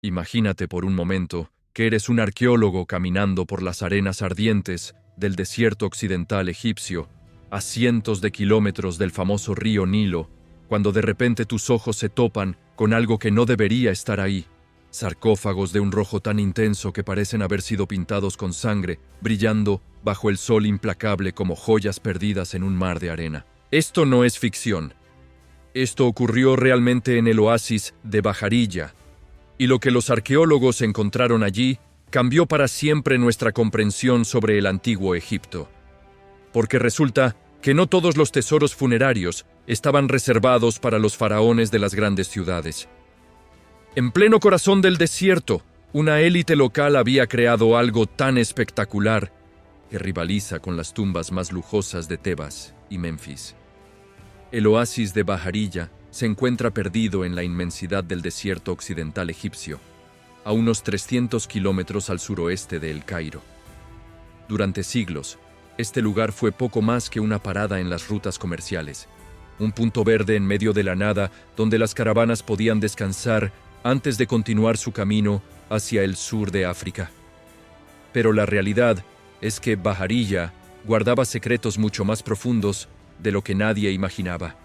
Imagínate por un momento que eres un arqueólogo caminando por las arenas ardientes del desierto occidental egipcio, a cientos de kilómetros del famoso río Nilo, cuando de repente tus ojos se topan con algo que no debería estar ahí. Sarcófagos de un rojo tan intenso que parecen haber sido pintados con sangre, brillando bajo el sol implacable como joyas perdidas en un mar de arena. Esto no es ficción. Esto ocurrió realmente en el oasis de Bajarilla, y lo que los arqueólogos encontraron allí cambió para siempre nuestra comprensión sobre el antiguo Egipto. Porque resulta que no todos los tesoros funerarios estaban reservados para los faraones de las grandes ciudades. En pleno corazón del desierto, una élite local había creado algo tan espectacular que rivaliza con las tumbas más lujosas de Tebas y Memphis. El oasis de Bajarilla se encuentra perdido en la inmensidad del desierto occidental egipcio, a unos 300 kilómetros al suroeste de El Cairo. Durante siglos, este lugar fue poco más que una parada en las rutas comerciales, un punto verde en medio de la nada donde las caravanas podían descansar antes de continuar su camino hacia el sur de África. Pero la realidad es que Bajarilla guardaba secretos mucho más profundos de lo que nadie imaginaba.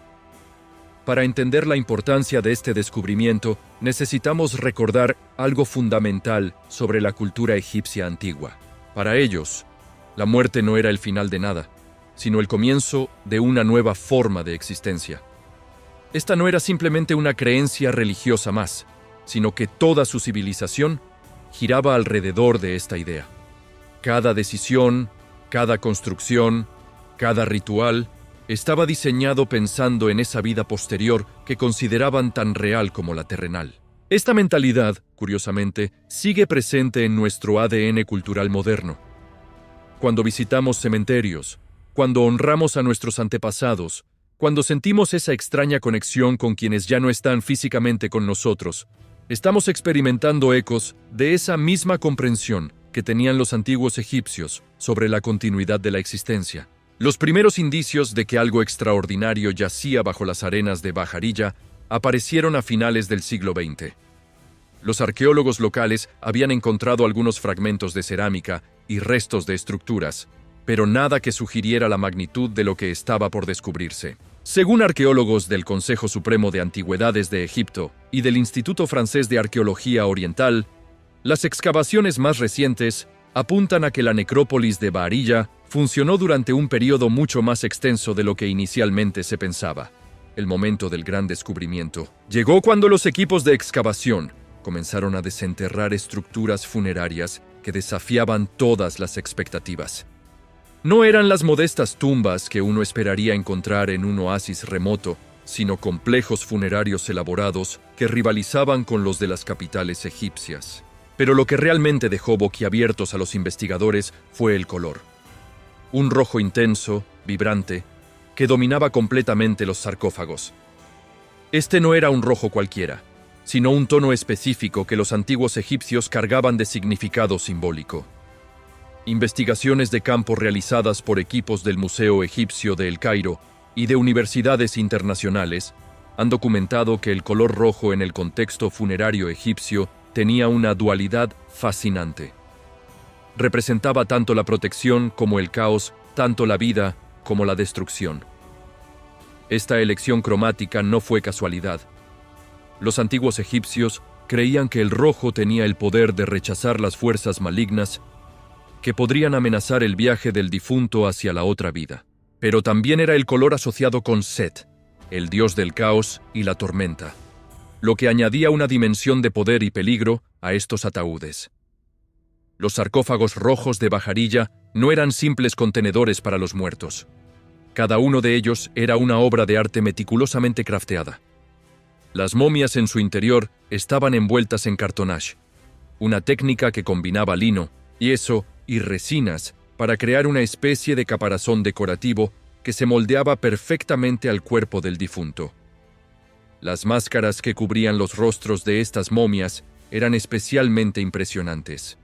Para entender la importancia de este descubrimiento, necesitamos recordar algo fundamental sobre la cultura egipcia antigua. Para ellos, la muerte no era el final de nada, sino el comienzo de una nueva forma de existencia. Esta no era simplemente una creencia religiosa más, sino que toda su civilización giraba alrededor de esta idea. Cada decisión, cada construcción, cada ritual estaba diseñado pensando en esa vida posterior que consideraban tan real como la terrenal. Esta mentalidad, curiosamente, sigue presente en nuestro ADN cultural moderno. Cuando visitamos cementerios, cuando honramos a nuestros antepasados, cuando sentimos esa extraña conexión con quienes ya no están físicamente con nosotros, estamos experimentando ecos de esa misma comprensión que tenían los antiguos egipcios sobre la continuidad de la existencia. Los primeros indicios de que algo extraordinario yacía bajo las arenas de Bajarilla aparecieron a finales del siglo XX. Los arqueólogos locales habían encontrado algunos fragmentos de cerámica y restos de estructuras, pero nada que sugiriera la magnitud de lo que estaba por descubrirse. Según arqueólogos del Consejo Supremo de Antigüedades de Egipto y del Instituto Francés de Arqueología Oriental, las excavaciones más recientes apuntan a que la necrópolis de Baharilla funcionó durante un periodo mucho más extenso de lo que inicialmente se pensaba. El momento del gran descubrimiento llegó cuando los equipos de excavación comenzaron a desenterrar estructuras funerarias que desafiaban todas las expectativas. No eran las modestas tumbas que uno esperaría encontrar en un oasis remoto, sino complejos funerarios elaborados que rivalizaban con los de las capitales egipcias. Pero lo que realmente dejó boquiabiertos a los investigadores fue el color. Un rojo intenso, vibrante, que dominaba completamente los sarcófagos. Este no era un rojo cualquiera, sino un tono específico que los antiguos egipcios cargaban de significado simbólico. Investigaciones de campo realizadas por equipos del Museo Egipcio de El Cairo y de universidades internacionales han documentado que el color rojo en el contexto funerario egipcio tenía una dualidad fascinante. Representaba tanto la protección como el caos, tanto la vida como la destrucción. Esta elección cromática no fue casualidad. Los antiguos egipcios creían que el rojo tenía el poder de rechazar las fuerzas malignas que podrían amenazar el viaje del difunto hacia la otra vida. Pero también era el color asociado con Set, el dios del caos y la tormenta, lo que añadía una dimensión de poder y peligro a estos ataúdes. Los sarcófagos rojos de Bajarilla no eran simples contenedores para los muertos. Cada uno de ellos era una obra de arte meticulosamente crafteada. Las momias en su interior estaban envueltas en cartonnage, una técnica que combinaba lino, yeso y resinas para crear una especie de caparazón decorativo que se moldeaba perfectamente al cuerpo del difunto. Las máscaras que cubrían los rostros de estas momias eran especialmente impresionantes.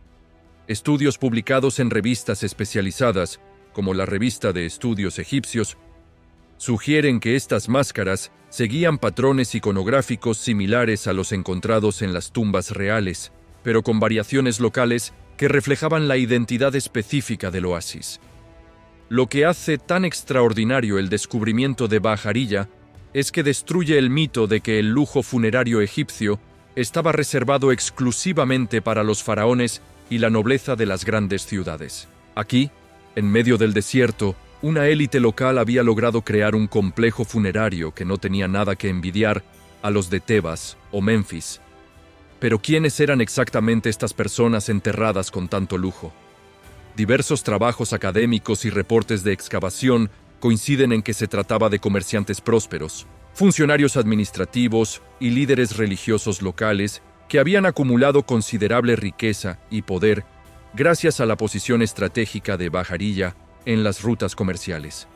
Estudios publicados en revistas especializadas, como la Revista de Estudios Egipcios, sugieren que estas máscaras seguían patrones iconográficos similares a los encontrados en las tumbas reales, pero con variaciones locales que reflejaban la identidad específica del oasis. Lo que hace tan extraordinario el descubrimiento de Bahariyya es que destruye el mito de que el lujo funerario egipcio estaba reservado exclusivamente para los faraones y la nobleza de las grandes ciudades. Aquí, en medio del desierto, una élite local había logrado crear un complejo funerario que no tenía nada que envidiar a los de Tebas o Menfis. Pero ¿quiénes eran exactamente estas personas enterradas con tanto lujo? Diversos trabajos académicos y reportes de excavación coinciden en que se trataba de comerciantes prósperos, funcionarios administrativos y líderes religiosos locales que habían acumulado considerable riqueza y poder gracias a la posición estratégica de Bahariyya en las rutas comerciales.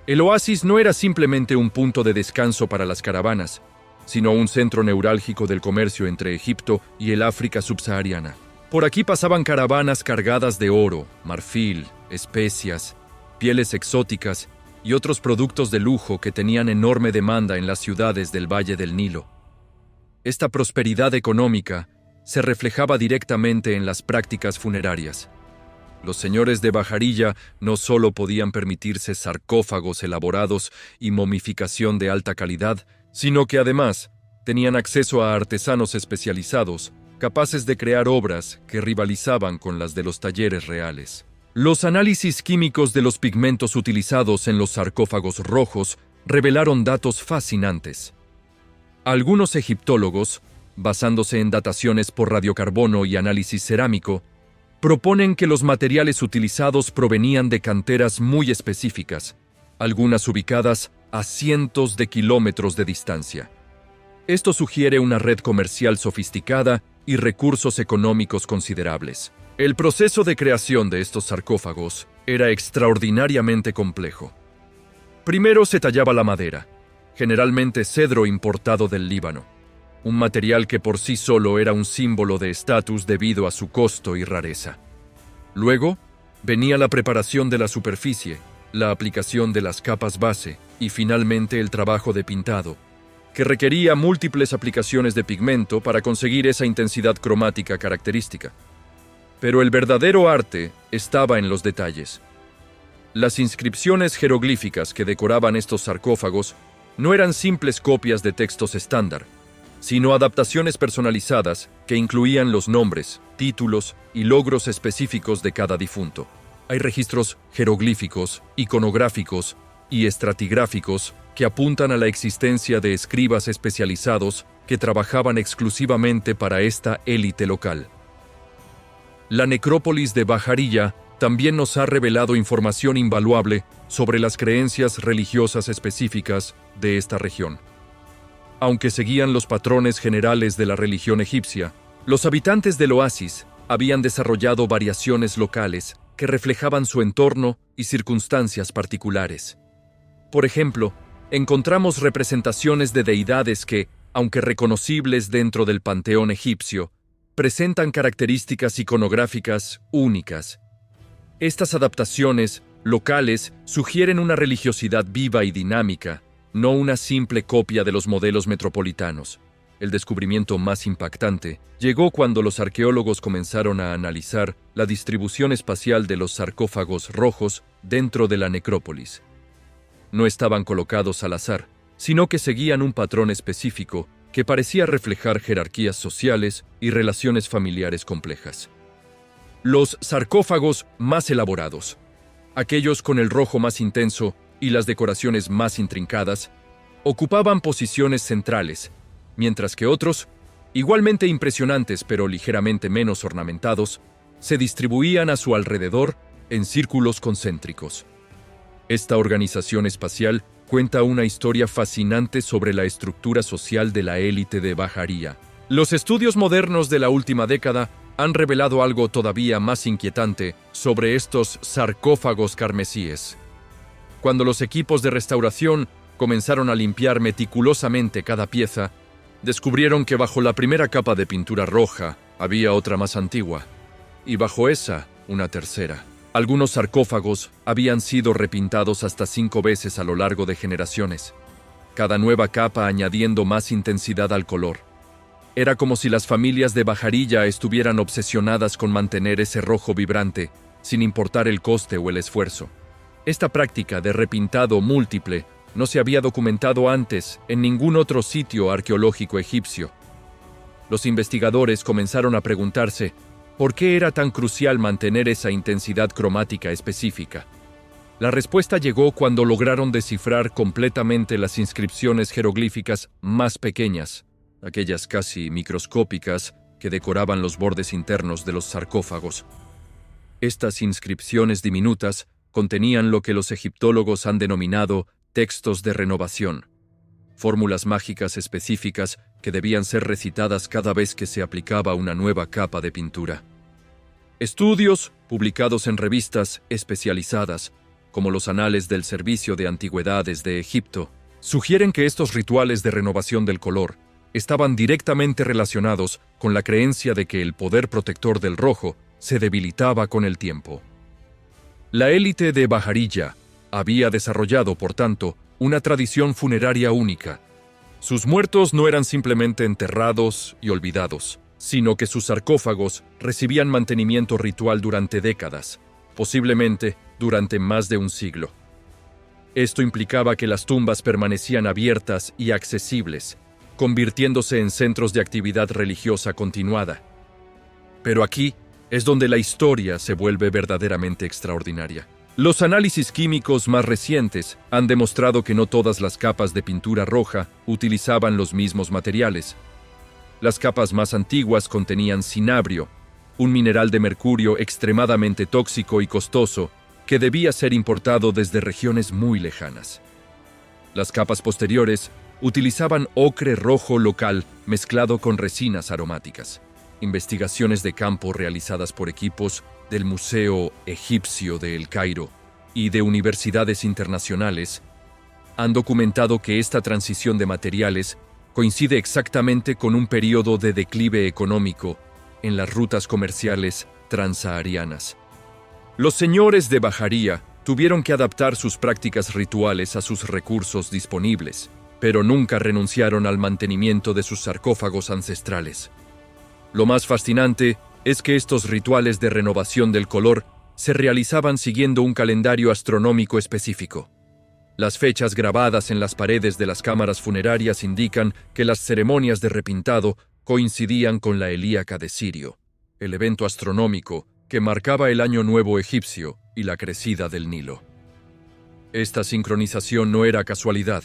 El oasis no era simplemente un punto de descanso para las caravanas, sino un centro neurálgico del comercio entre Egipto y el África subsahariana. Por aquí pasaban caravanas cargadas de oro, marfil, especias, pieles exóticas y otros productos de lujo que tenían enorme demanda en las ciudades del Valle del Nilo. Esta prosperidad económica se reflejaba directamente en las prácticas funerarias. Los señores de Bahariyya no solo podían permitirse sarcófagos elaborados y momificación de alta calidad, sino que además tenían acceso a artesanos especializados, capaces de crear obras que rivalizaban con las de los talleres reales. Los análisis químicos de los pigmentos utilizados en los sarcófagos rojos revelaron datos fascinantes. Algunos egiptólogos, basándose en dataciones por radiocarbono y análisis cerámico, proponen que los materiales utilizados provenían de canteras muy específicas, algunas ubicadas a cientos de kilómetros de distancia. Esto sugiere una red comercial sofisticada y recursos económicos considerables. El proceso de creación de estos sarcófagos era extraordinariamente complejo. Primero se tallaba la madera, generalmente cedro importado del Líbano, un material que por sí solo era un símbolo de estatus debido a su costo y rareza. Luego, venía la preparación de la superficie, la aplicación de las capas base y finalmente el trabajo de pintado, que requería múltiples aplicaciones de pigmento para conseguir esa intensidad cromática característica. Pero el verdadero arte estaba en los detalles. Las inscripciones jeroglíficas que decoraban estos sarcófagos no eran simples copias de textos estándar, sino adaptaciones personalizadas que incluían los nombres, títulos y logros específicos de cada difunto. Hay registros jeroglíficos, iconográficos y estratigráficos que apuntan a la existencia de escribas especializados que trabajaban exclusivamente para esta élite local. La necrópolis de Bahariyya también nos ha revelado información invaluable sobre las creencias religiosas específicas de esta región. Aunque seguían los patrones generales de la religión egipcia, los habitantes del oasis habían desarrollado variaciones locales que reflejaban su entorno y circunstancias particulares. Por ejemplo, encontramos representaciones de deidades que, aunque reconocibles dentro del panteón egipcio, presentan características iconográficas únicas. Estas adaptaciones locales sugieren una religiosidad viva y dinámica, no una simple copia de los modelos metropolitanos. El descubrimiento más impactante llegó cuando los arqueólogos comenzaron a analizar la distribución espacial de los sarcófagos rojos dentro de la necrópolis. No estaban colocados al azar, sino que seguían un patrón específico que parecía reflejar jerarquías sociales y relaciones familiares complejas. Los sarcófagos más elaborados, aquellos con el rojo más intenso y las decoraciones más intrincadas, ocupaban posiciones centrales, mientras que otros, igualmente impresionantes pero ligeramente menos ornamentados, se distribuían a su alrededor en círculos concéntricos. Esta organización espacial cuenta una historia fascinante sobre la estructura social de la élite de Bahariyya. Los estudios modernos de la última década han revelado algo todavía más inquietante sobre estos sarcófagos carmesíes. Cuando los equipos de restauración comenzaron a limpiar meticulosamente cada pieza, descubrieron que bajo la primera capa de pintura roja había otra más antigua, y bajo esa, una tercera. Algunos sarcófagos habían sido repintados hasta 5 veces a lo largo de generaciones. cada nueva capa añadiendo más intensidad al color. Era como si las familias de Bajarilla estuvieran obsesionadas con mantener ese rojo vibrante, sin importar el coste o el esfuerzo. Esta práctica de repintado múltiple no se había documentado antes en ningún otro sitio arqueológico egipcio. Los investigadores comenzaron a preguntarse por qué era tan crucial mantener esa intensidad cromática específica. La respuesta llegó cuando lograron descifrar completamente las inscripciones jeroglíficas más pequeñas, aquellas casi microscópicas que decoraban los bordes internos de los sarcófagos. Estas inscripciones diminutas contenían lo que los egiptólogos han denominado textos de renovación, fórmulas mágicas específicas que debían ser recitadas cada vez que se aplicaba una nueva capa de pintura. Estudios, publicados en revistas especializadas, como los Anales del Servicio de Antigüedades de Egipto, sugieren que estos rituales de renovación del color estaban directamente relacionados con la creencia de que el poder protector del rojo se debilitaba con el tiempo. La élite de Bajarilla había desarrollado, por tanto, una tradición funeraria única. Sus muertos no eran simplemente enterrados y olvidados, sino que sus sarcófagos recibían mantenimiento ritual durante décadas, posiblemente durante más de un siglo. Esto implicaba que las tumbas permanecían abiertas y accesibles, convirtiéndose en centros de actividad religiosa continuada. Pero aquí es donde la historia se vuelve verdaderamente extraordinaria. Los análisis químicos más recientes han demostrado que no todas las capas de pintura roja utilizaban los mismos materiales. Las capas más antiguas contenían cinabrio, un mineral de mercurio extremadamente tóxico y costoso que debía ser importado desde regiones muy lejanas. Las capas posteriores utilizaban ocre rojo local mezclado con resinas aromáticas. Investigaciones de campo realizadas por equipos del Museo Egipcio de El Cairo y de universidades internacionales han documentado que esta transición de materiales coincide exactamente con un periodo de declive económico en las rutas comerciales transsaharianas. Los señores de Bajaría tuvieron que adaptar sus prácticas rituales a sus recursos disponibles, pero nunca renunciaron al mantenimiento de sus sarcófagos ancestrales. Lo más fascinante es que estos rituales de renovación del color se realizaban siguiendo un calendario astronómico específico. Las fechas grabadas en las paredes de las cámaras funerarias indican que las ceremonias de repintado coincidían con la Helíaca de Sirio, el evento astronómico que marcaba el Año Nuevo egipcio y la crecida del Nilo. Esta sincronización no era casualidad.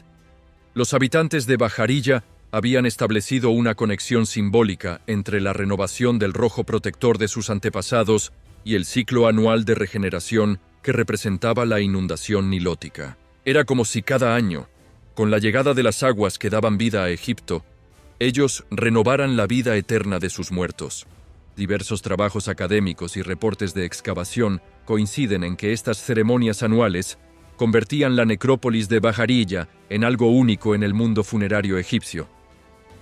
Los habitantes de Bajarilla habían establecido una conexión simbólica entre la renovación del rojo protector de sus antepasados y el ciclo anual de regeneración que representaba la inundación nilótica. Era como si cada año, con la llegada de las aguas que daban vida a Egipto, ellos renovaran la vida eterna de sus muertos. Diversos trabajos académicos y reportes de excavación coinciden en que estas ceremonias anuales convertían la necrópolis de Bajarilla en algo único en el mundo funerario egipcio.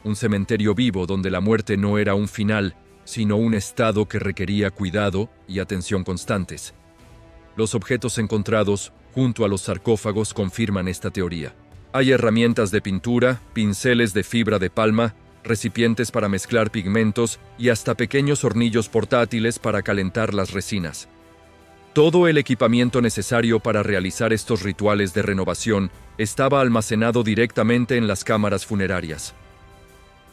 Un cementerio vivo donde la muerte no era un final, sino un estado que requería cuidado y atención constantes. Los objetos encontrados junto a los sarcófagos confirman esta teoría. Hay herramientas de pintura, pinceles de fibra de palma, recipientes para mezclar pigmentos y hasta pequeños hornillos portátiles para calentar las resinas. Todo el equipamiento necesario para realizar estos rituales de renovación estaba almacenado directamente en las cámaras funerarias.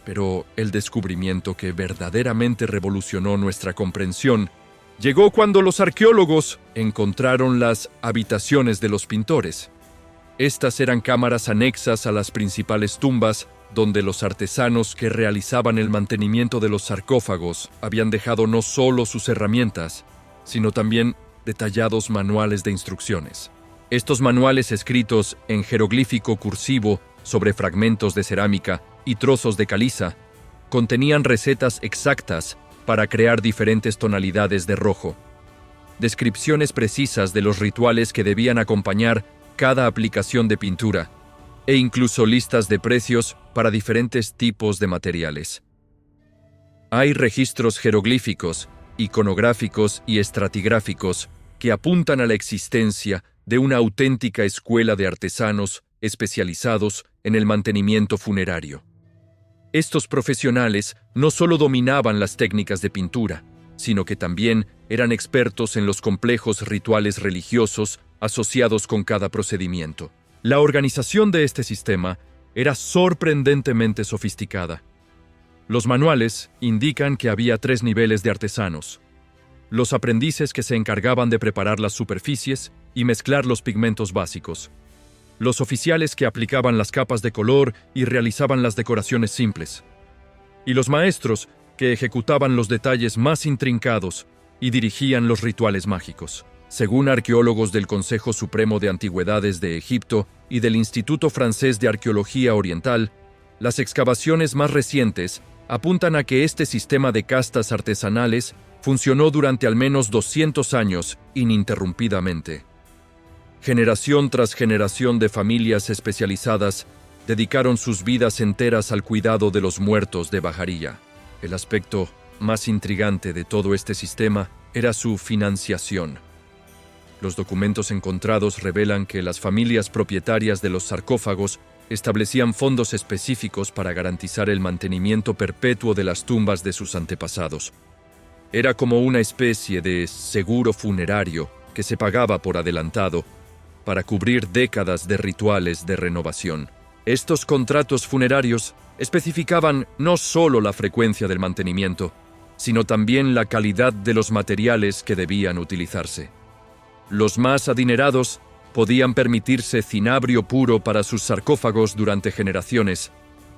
Pero el descubrimiento que verdaderamente revolucionó nuestra comprensión llegó cuando los arqueólogos encontraron las habitaciones de los pintores. Estas eran cámaras anexas a las principales tumbas, donde los artesanos que realizaban el mantenimiento de los sarcófagos habían dejado no solo sus herramientas, sino también detallados manuales de instrucciones. Estos manuales escritos en jeroglífico cursivo sobre fragmentos de cerámica y trozos de caliza contenían recetas exactas para crear diferentes tonalidades de rojo, descripciones precisas de los rituales que debían acompañar cada aplicación de pintura, e incluso listas de precios para diferentes tipos de materiales. Hay registros jeroglíficos, iconográficos y estratigráficos que apuntan a la existencia de una auténtica escuela de artesanos especializados en el mantenimiento funerario. Estos profesionales no solo dominaban las técnicas de pintura, sino que también eran expertos en los complejos rituales religiosos asociados con cada procedimiento. La organización de este sistema era sorprendentemente sofisticada. Los manuales indican que había 3 niveles de artesanos: los aprendices que se encargaban de preparar las superficies y mezclar los pigmentos básicos, los oficiales que aplicaban las capas de color y realizaban las decoraciones simples, y los maestros que ejecutaban los detalles más intrincados y dirigían los rituales mágicos. Según arqueólogos del Consejo Supremo de Antigüedades de Egipto y del Instituto Francés de Arqueología Oriental, las excavaciones más recientes apuntan a que este sistema de castas artesanales funcionó durante al menos 200 años ininterrumpidamente. Generación tras generación de familias especializadas dedicaron sus vidas enteras al cuidado de los muertos de Bajarilla. El aspecto más intrigante de todo este sistema era su financiación. Los documentos encontrados revelan que las familias propietarias de los sarcófagos establecían fondos específicos para garantizar el mantenimiento perpetuo de las tumbas de sus antepasados. Era como una especie de seguro funerario que se pagaba por adelantado para cubrir décadas de rituales de renovación. Estos contratos funerarios especificaban no solo la frecuencia del mantenimiento, sino también la calidad de los materiales que debían utilizarse. Los más adinerados podían permitirse cinabrio puro para sus sarcófagos durante generaciones,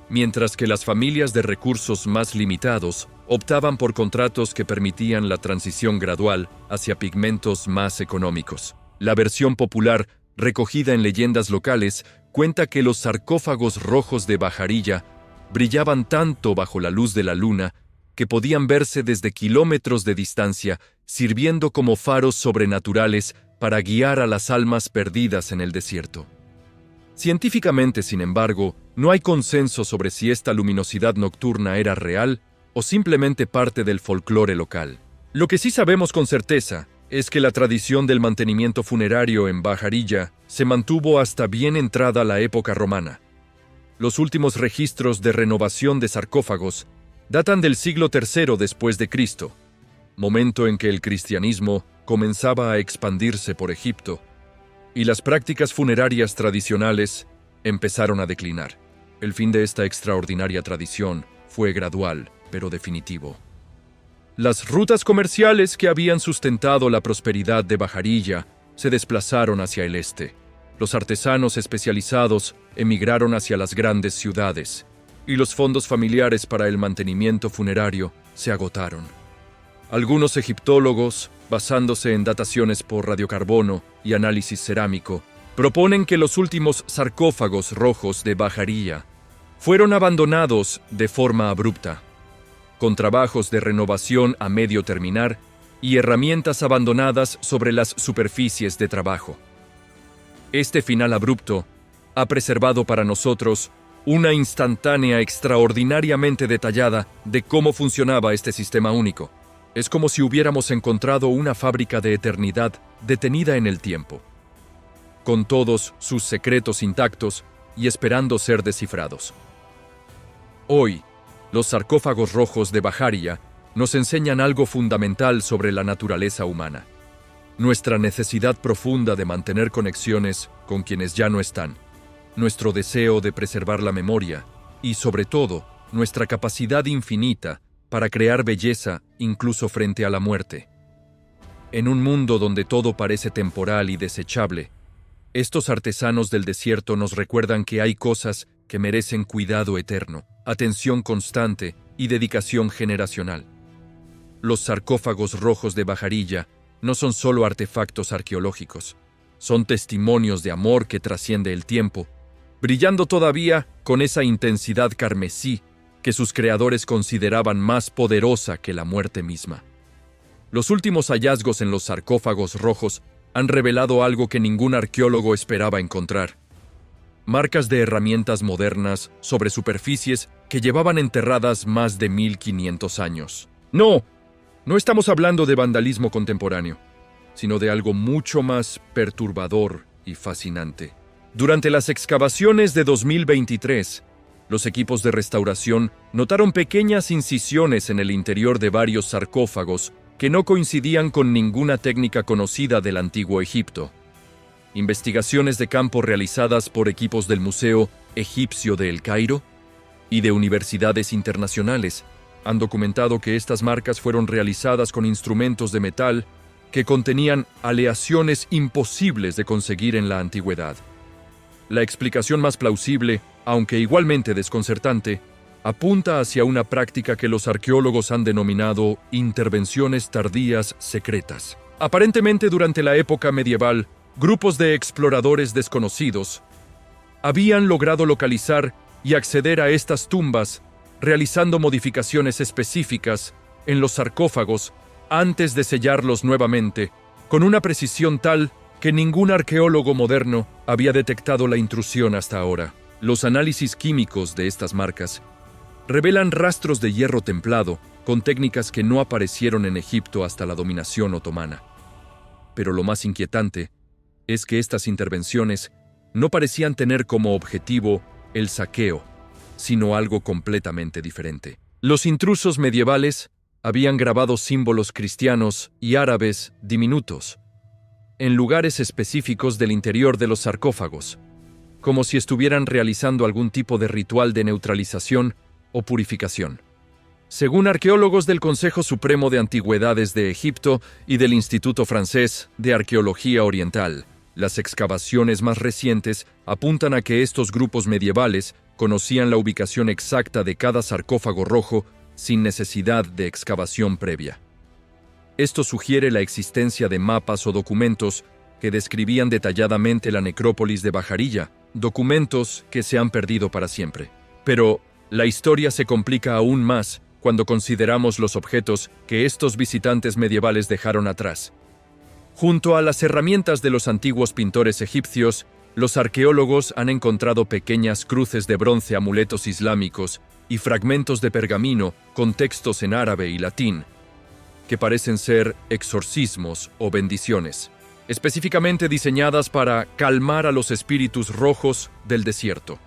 mientras que las familias de recursos más limitados optaban por contratos que permitían la transición gradual hacia pigmentos más económicos. La versión popular, recogida en leyendas locales, cuenta que los sarcófagos rojos de Bajarilla brillaban tanto bajo la luz de la luna que podían verse desde kilómetros de distancia, sirviendo como faros sobrenaturales para guiar a las almas perdidas en el desierto. Científicamente, sin embargo, no hay consenso sobre si esta luminosidad nocturna era real o simplemente parte del folclore local. Lo que sí sabemos con certeza es que la tradición del mantenimiento funerario en Bajarilla se mantuvo hasta bien entrada la época romana. Los últimos registros de renovación de sarcófagos datan del siglo III después de Cristo, momento en que el cristianismo comenzaba a expandirse por Egipto y las prácticas funerarias tradicionales empezaron a declinar. El fin de esta extraordinaria tradición fue gradual, pero definitivo. Las rutas comerciales que habían sustentado la prosperidad de Bajarilla se desplazaron hacia el este. Los artesanos especializados emigraron hacia las grandes ciudades, y los fondos familiares para el mantenimiento funerario se agotaron. Algunos egiptólogos, basándose en dataciones por radiocarbono y análisis cerámico, proponen que los últimos sarcófagos rojos de Bajarilla fueron abandonados de forma abrupta, con trabajos de renovación a medio terminar y herramientas abandonadas sobre las superficies de trabajo. Este final abrupto ha preservado para nosotros una instantánea extraordinariamente detallada de cómo funcionaba este sistema único. Es como si hubiéramos encontrado una fábrica de eternidad detenida en el tiempo, con todos sus secretos intactos y esperando ser descifrados. Hoy, los sarcófagos rojos de Bajarilla nos enseñan algo fundamental sobre la naturaleza humana: nuestra necesidad profunda de mantener conexiones con quienes ya no están, nuestro deseo de preservar la memoria y, sobre todo, nuestra capacidad infinita para crear belleza incluso frente a la muerte. En un mundo donde todo parece temporal y desechable, estos artesanos del desierto nos recuerdan que hay cosas que merecen cuidado eterno, atención constante y dedicación generacional. Los sarcófagos rojos de Bajarilla no son solo artefactos arqueológicos, son testimonios de amor que trasciende el tiempo, brillando todavía con esa intensidad carmesí que sus creadores consideraban más poderosa que la muerte misma. Los últimos hallazgos en los sarcófagos rojos han revelado algo que ningún arqueólogo esperaba encontrar: marcas de herramientas modernas sobre superficies que llevaban enterradas más de 1500 años. No estamos hablando de vandalismo contemporáneo, sino de algo mucho más perturbador y fascinante. Durante las excavaciones de 2023, los equipos de restauración notaron pequeñas incisiones en el interior de varios sarcófagos que no coincidían con ninguna técnica conocida del antiguo Egipto. Investigaciones de campo realizadas por equipos del Museo Egipcio de El Cairo y de universidades internacionales han documentado que estas marcas fueron realizadas con instrumentos de metal que contenían aleaciones imposibles de conseguir en la antigüedad. La explicación más plausible, aunque igualmente desconcertante, apunta hacia una práctica que los arqueólogos han denominado intervenciones tardías secretas. Aparentemente, durante la época medieval, grupos de exploradores desconocidos habían logrado localizar y acceder a estas tumbas, realizando modificaciones específicas en los sarcófagos antes de sellarlos nuevamente, con una precisión tal que ningún arqueólogo moderno había detectado la intrusión hasta ahora. Los análisis químicos de estas marcas revelan rastros de hierro templado con técnicas que no aparecieron en Egipto hasta la dominación otomana. Pero lo más inquietante es que estas intervenciones no parecían tener como objetivo el saqueo, sino algo completamente diferente. Los intrusos medievales habían grabado símbolos cristianos y árabes diminutos en lugares específicos del interior de los sarcófagos, como si estuvieran realizando algún tipo de ritual de neutralización o purificación. Según arqueólogos del Consejo Supremo de Antigüedades de Egipto y del Instituto Francés de Arqueología Oriental, las excavaciones más recientes apuntan a que estos grupos medievales conocían la ubicación exacta de cada sarcófago rojo sin necesidad de excavación previa. Esto sugiere la existencia de mapas o documentos que describían detalladamente la necrópolis de Bajarilla, documentos que se han perdido para siempre. Pero la historia se complica aún más cuando consideramos los objetos que estos visitantes medievales dejaron atrás. Junto a las herramientas de los antiguos pintores egipcios, los arqueólogos han encontrado pequeñas cruces de bronce, amuletos islámicos y fragmentos de pergamino con textos en árabe y latín, que parecen ser exorcismos o bendiciones, específicamente diseñadas para calmar a los espíritus rojos del desierto.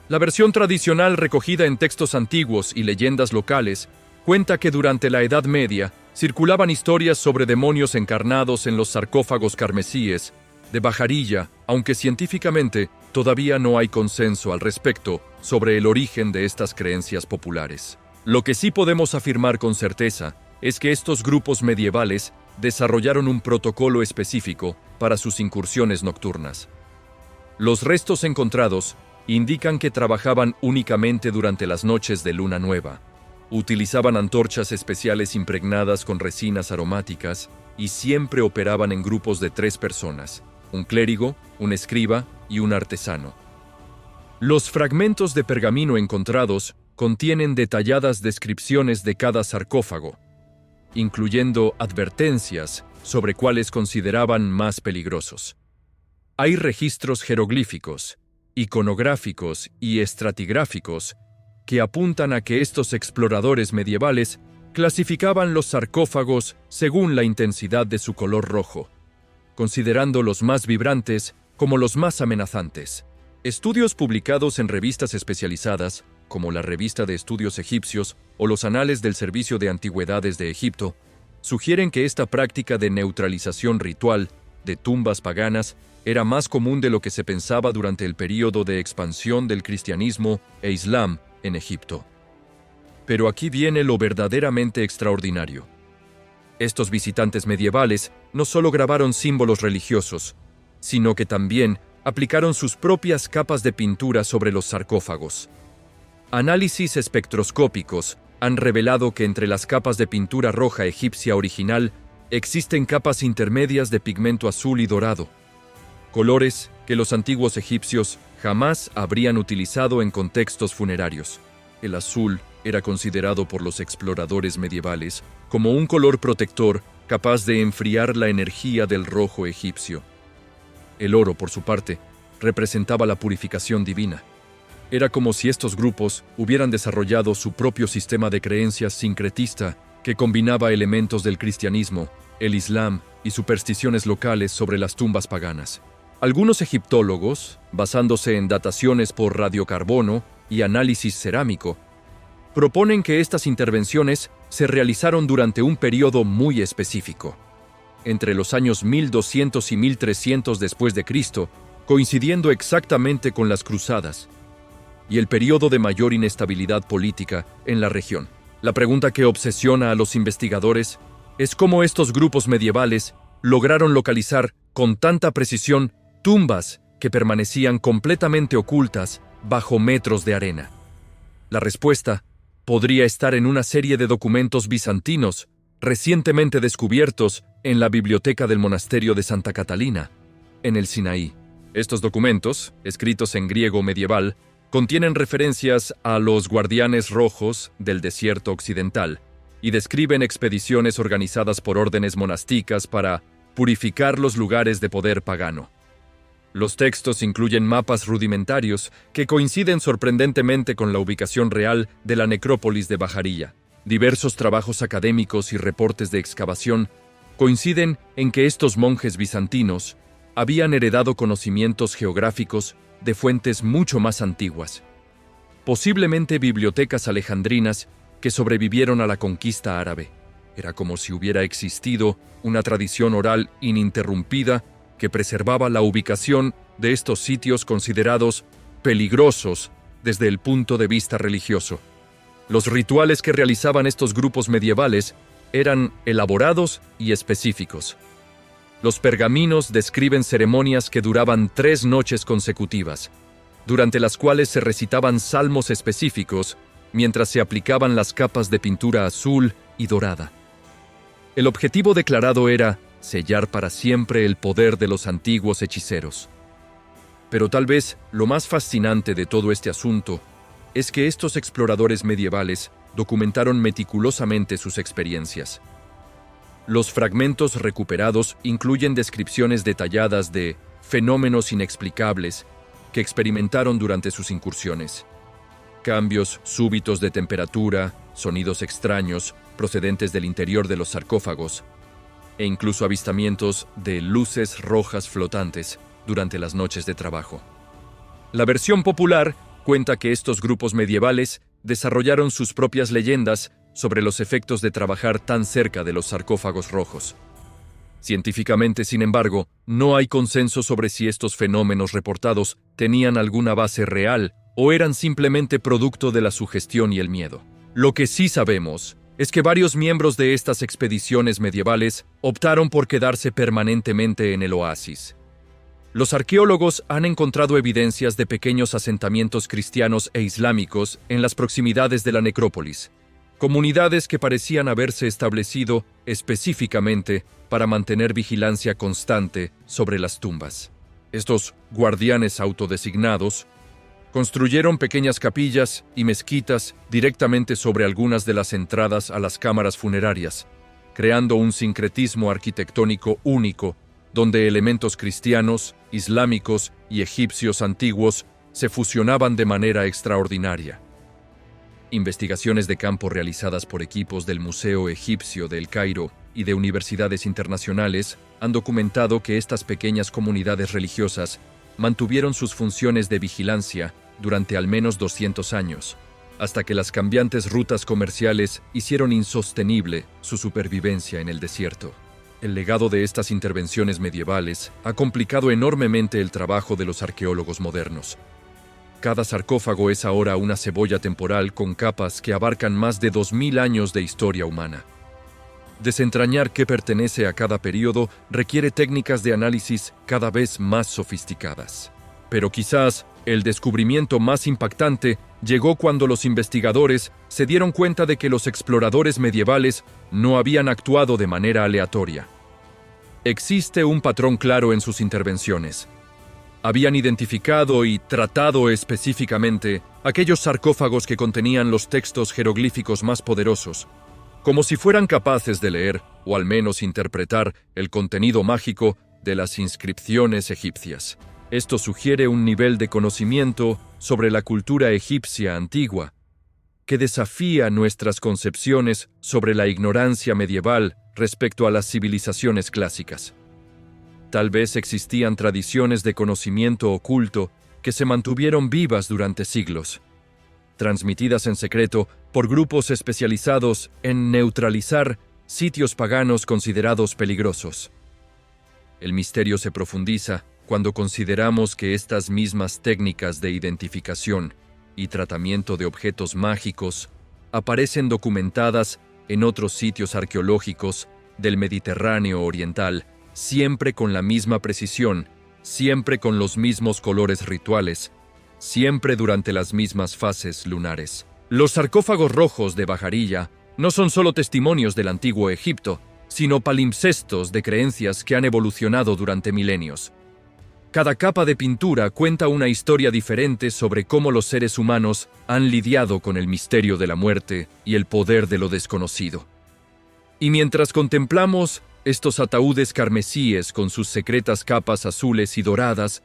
La versión tradicional recogida en textos antiguos y leyendas locales cuenta que durante la Edad Media circulaban historias sobre demonios encarnados en los sarcófagos carmesíes de Bajarilla, aunque científicamente todavía no hay consenso al respecto sobre el origen de estas creencias populares. Lo que sí podemos afirmar con certeza es que estos grupos medievales desarrollaron un protocolo específico para sus incursiones nocturnas. Los restos encontrados indican que trabajaban únicamente durante las noches de luna nueva. Utilizaban antorchas especiales impregnadas con resinas aromáticas y siempre operaban en grupos de 3 personas: un clérigo, un escriba y un artesano. Los fragmentos de pergamino encontrados contienen detalladas descripciones de cada sarcófago, incluyendo advertencias sobre cuáles consideraban más peligrosos. Hay registros jeroglíficos, iconográficos y estratigráficos que apuntan a que estos exploradores medievales clasificaban los sarcófagos según la intensidad de su color rojo, considerando los más vibrantes como los más amenazantes. Estudios publicados en revistas especializadas, como la Revista de Estudios Egipcios o los Anales del Servicio de Antigüedades de Egipto, sugieren que esta práctica de neutralización ritual de tumbas paganas era más común de lo que se pensaba durante el período de expansión del cristianismo e islam en Egipto. Pero aquí viene lo verdaderamente extraordinario. Estos visitantes medievales no solo grabaron símbolos religiosos, sino que también aplicaron sus propias capas de pintura sobre los sarcófagos. Análisis espectroscópicos han revelado que entre las capas de pintura roja egipcia original existen capas intermedias de pigmento azul y dorado, colores que los antiguos egipcios jamás habrían utilizado en contextos funerarios. El azul era considerado por los exploradores medievales como un color protector capaz de enfriar la energía del rojo egipcio. El oro, por su parte, representaba la purificación divina. Era como si estos grupos hubieran desarrollado su propio sistema de creencias sincretista que combinaba elementos del cristianismo, el islam y supersticiones locales sobre las tumbas paganas. Algunos egiptólogos, basándose en dataciones por radiocarbono y análisis cerámico, proponen que estas intervenciones se realizaron durante un periodo muy específico, entre los años 1200 y 1300 después de Cristo, coincidiendo exactamente con las cruzadas y el periodo de mayor inestabilidad política en la región. La pregunta que obsesiona a los investigadores es cómo estos grupos medievales lograron localizar con tanta precisión tumbas que permanecían completamente ocultas bajo metros de arena. La respuesta podría estar en una serie de documentos bizantinos recientemente descubiertos en la biblioteca del monasterio de Santa Catalina, en el Sinaí. Estos documentos, escritos en griego medieval, contienen referencias a los guardianes rojos del desierto occidental y describen expediciones organizadas por órdenes monásticas para purificar los lugares de poder pagano. Los textos incluyen mapas rudimentarios que coinciden sorprendentemente con la ubicación real de la necrópolis de Bajarilla. Diversos trabajos académicos y reportes de excavación coinciden en que estos monjes bizantinos habían heredado conocimientos geográficos de fuentes mucho más antiguas, posiblemente bibliotecas alejandrinas que sobrevivieron a la conquista árabe. Era como si hubiera existido una tradición oral ininterrumpida que preservaba la ubicación de estos sitios considerados peligrosos desde el punto de vista religioso. Los rituales que realizaban estos grupos medievales eran elaborados y específicos. Los pergaminos describen ceremonias que duraban 3 noches consecutivas, durante las cuales se recitaban salmos específicos mientras se aplicaban las capas de pintura azul y dorada. El objetivo declarado era sellar para siempre el poder de los antiguos hechiceros. Pero tal vez lo más fascinante de todo este asunto es que estos exploradores medievales documentaron meticulosamente sus experiencias. Los fragmentos recuperados incluyen descripciones detalladas de fenómenos inexplicables que experimentaron durante sus incursiones. Cambios súbitos de temperatura, sonidos extraños procedentes del interior de los sarcófagos, e incluso avistamientos de luces rojas flotantes durante las noches de trabajo. La versión popular cuenta que estos grupos medievales desarrollaron sus propias leyendas sobre los efectos de trabajar tan cerca de los sarcófagos rojos. Científicamente, sin embargo, no hay consenso sobre si estos fenómenos reportados tenían alguna base real o eran simplemente producto de la sugestión y el miedo. Lo que sí sabemos es que varios miembros de estas expediciones medievales optaron por quedarse permanentemente en el oasis. Los arqueólogos han encontrado evidencias de pequeños asentamientos cristianos e islámicos en las proximidades de la necrópolis, comunidades que parecían haberse establecido específicamente para mantener vigilancia constante sobre las tumbas. Estos guardianes autodesignados construyeron pequeñas capillas y mezquitas directamente sobre algunas de las entradas a las cámaras funerarias, creando un sincretismo arquitectónico único, donde elementos cristianos, islámicos y egipcios antiguos se fusionaban de manera extraordinaria. Investigaciones de campo realizadas por equipos del Museo Egipcio de El Cairo y de universidades internacionales han documentado que estas pequeñas comunidades religiosas mantuvieron sus funciones de vigilancia durante al menos 200 años, hasta que las cambiantes rutas comerciales hicieron insostenible su supervivencia en el desierto. El legado de estas intervenciones medievales ha complicado enormemente el trabajo de los arqueólogos modernos. Cada sarcófago es ahora una cebolla temporal con capas que abarcan más de 2000 años de historia humana. Desentrañar qué pertenece a cada período requiere técnicas de análisis cada vez más sofisticadas. Pero quizás el descubrimiento más impactante llegó cuando los investigadores se dieron cuenta de que los exploradores medievales no habían actuado de manera aleatoria. Existe un patrón claro en sus intervenciones. Habían identificado y tratado específicamente aquellos sarcófagos que contenían los textos jeroglíficos más poderosos, como si fueran capaces de leer, o al menos interpretar, el contenido mágico de las inscripciones egipcias. Esto sugiere un nivel de conocimiento sobre la cultura egipcia antigua que desafía nuestras concepciones sobre la ignorancia medieval respecto a las civilizaciones clásicas. Tal vez existían tradiciones de conocimiento oculto que se mantuvieron vivas durante siglos, transmitidas en secreto por grupos especializados en neutralizar sitios paganos considerados peligrosos. El misterio se profundiza cuando consideramos que estas mismas técnicas de identificación y tratamiento de objetos mágicos aparecen documentadas en otros sitios arqueológicos del Mediterráneo oriental, siempre con la misma precisión, siempre con los mismos colores rituales, siempre durante las mismas fases lunares. Los sarcófagos rojos de Bajarilla no son solo testimonios del antiguo Egipto, sino palimpsestos de creencias que han evolucionado durante milenios. Cada capa de pintura cuenta una historia diferente sobre cómo los seres humanos han lidiado con el misterio de la muerte y el poder de lo desconocido. Y mientras contemplamos estos ataúdes carmesíes con sus secretas capas azules y doradas,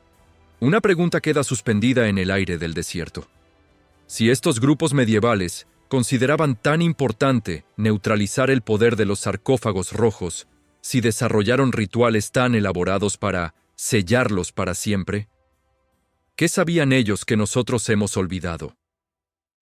una pregunta queda suspendida en el aire del desierto. Si estos grupos medievales consideraban tan importante neutralizar el poder de los sarcófagos rojos, si desarrollaron rituales tan elaborados para sellarlos para siempre, ¿qué sabían ellos que nosotros hemos olvidado?